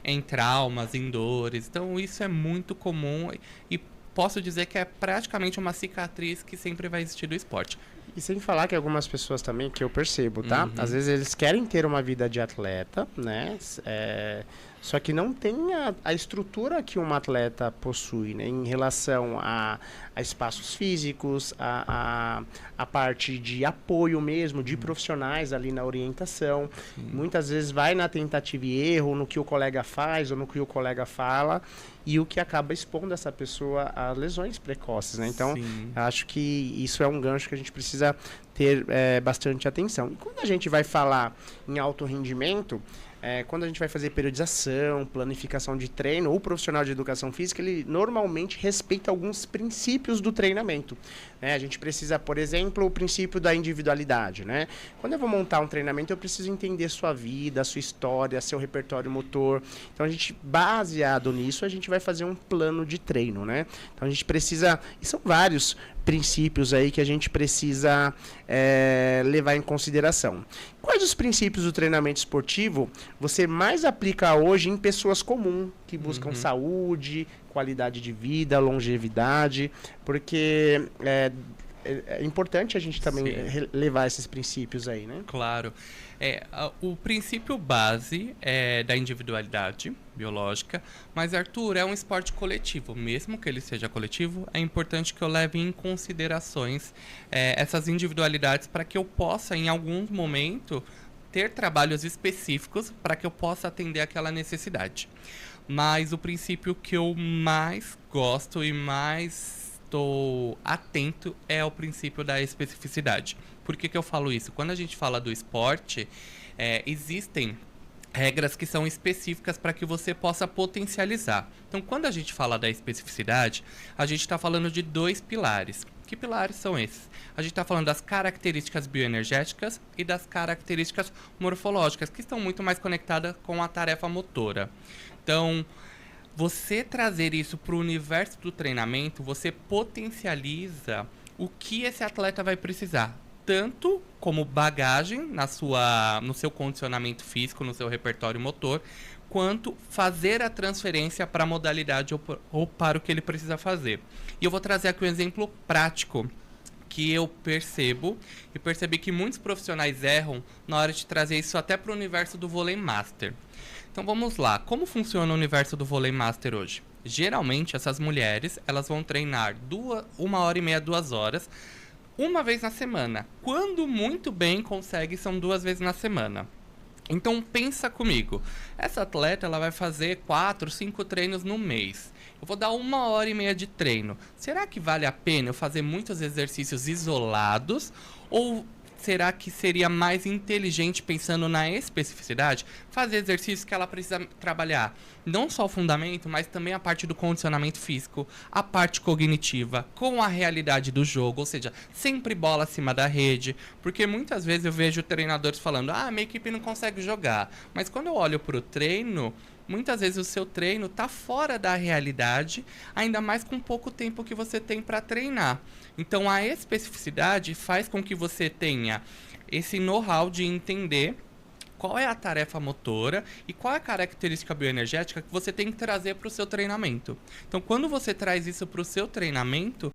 em traumas, em dores. Então isso é muito comum e posso dizer que é praticamente uma cicatriz que sempre vai existir do esporte. E sem falar que algumas pessoas também, que eu percebo, tá? Às Uhum. vezes eles querem ter uma vida de atleta, né? Só que não tem a estrutura que um atleta possui, né? Em relação a espaços físicos, a parte de apoio mesmo, de profissionais ali na orientação. Sim. Muitas vezes vai na tentativa e erro, no que o colega faz ou no que o colega fala, e o que acaba expondo essa pessoa a lesões precoces, né? Então, Sim. acho que isso é um gancho que a gente precisa ter bastante atenção. E quando a gente vai falar em alto rendimento, quando a gente vai fazer periodização, planificação de treino, o profissional de educação física, ele normalmente respeita alguns princípios do treinamento. Né? A gente precisa, por exemplo, o princípio da individualidade. Né? Quando eu vou montar um treinamento, eu preciso entender sua vida, sua história, seu repertório motor. Então, a gente, baseado nisso, a gente vai fazer um plano de treino. Né? Então, a gente precisa... E são vários princípios aí que a gente precisa levar em consideração. Quais os princípios do treinamento esportivo você mais aplica hoje em pessoas comuns que buscam saúde, qualidade de vida, longevidade? Porque é importante a gente também levar esses princípios aí, né? Claro. O princípio base é da individualidade biológica, mas, Arthur, é um esporte coletivo. Mesmo que ele seja coletivo, é importante que eu leve em considerações essas individualidades para que eu possa, em algum momento, ter trabalhos específicos para que eu possa atender aquela necessidade. Mas o princípio que eu mais gosto e mais estou atento é o princípio da especificidade. Por que eu falo isso? Quando a gente fala do esporte, existem regras que são específicas para que você possa potencializar. Então, quando a gente fala da especificidade, a gente está falando de dois pilares. Que pilares são esses? A gente está falando das características bioenergéticas e das características morfológicas, que estão muito mais conectadas com a tarefa motora. Então, você trazer isso para o universo do treinamento, você potencializa o que esse atleta vai precisar, tanto como bagagem no seu condicionamento físico, no seu repertório motor, quanto fazer a transferência para a modalidade ou para o que ele precisa fazer. E eu vou trazer aqui um exemplo prático que eu percebi que muitos profissionais erram na hora de trazer isso até para o universo do vôlei master. Então vamos lá, como funciona o universo do vôlei master hoje? Geralmente essas mulheres, elas vão treinar 1h30, 2 horas, uma vez na semana. Quando muito bem consegue, são 2 vezes na semana. Então pensa comigo, essa atleta ela vai fazer 4, 5 treinos no mês. Eu vou dar 1h30 de treino. Será que vale a pena eu fazer muitos exercícios isolados? Ou será que seria mais inteligente, pensando na especificidade, fazer exercícios que ela precisa trabalhar? Não só o fundamento, mas também a parte do condicionamento físico, a parte cognitiva, com a realidade do jogo, ou seja, sempre bola acima da rede, porque muitas vezes eu vejo treinadores falando, minha equipe não consegue jogar, mas quando eu olho para o treino, muitas vezes o seu treino está fora da realidade, ainda mais com pouco tempo que você tem para treinar. Então a especificidade faz com que você tenha esse know-how de entender qual é a tarefa motora e qual é a característica bioenergética que você tem que trazer para o seu treinamento. Então, quando você traz isso para o seu treinamento,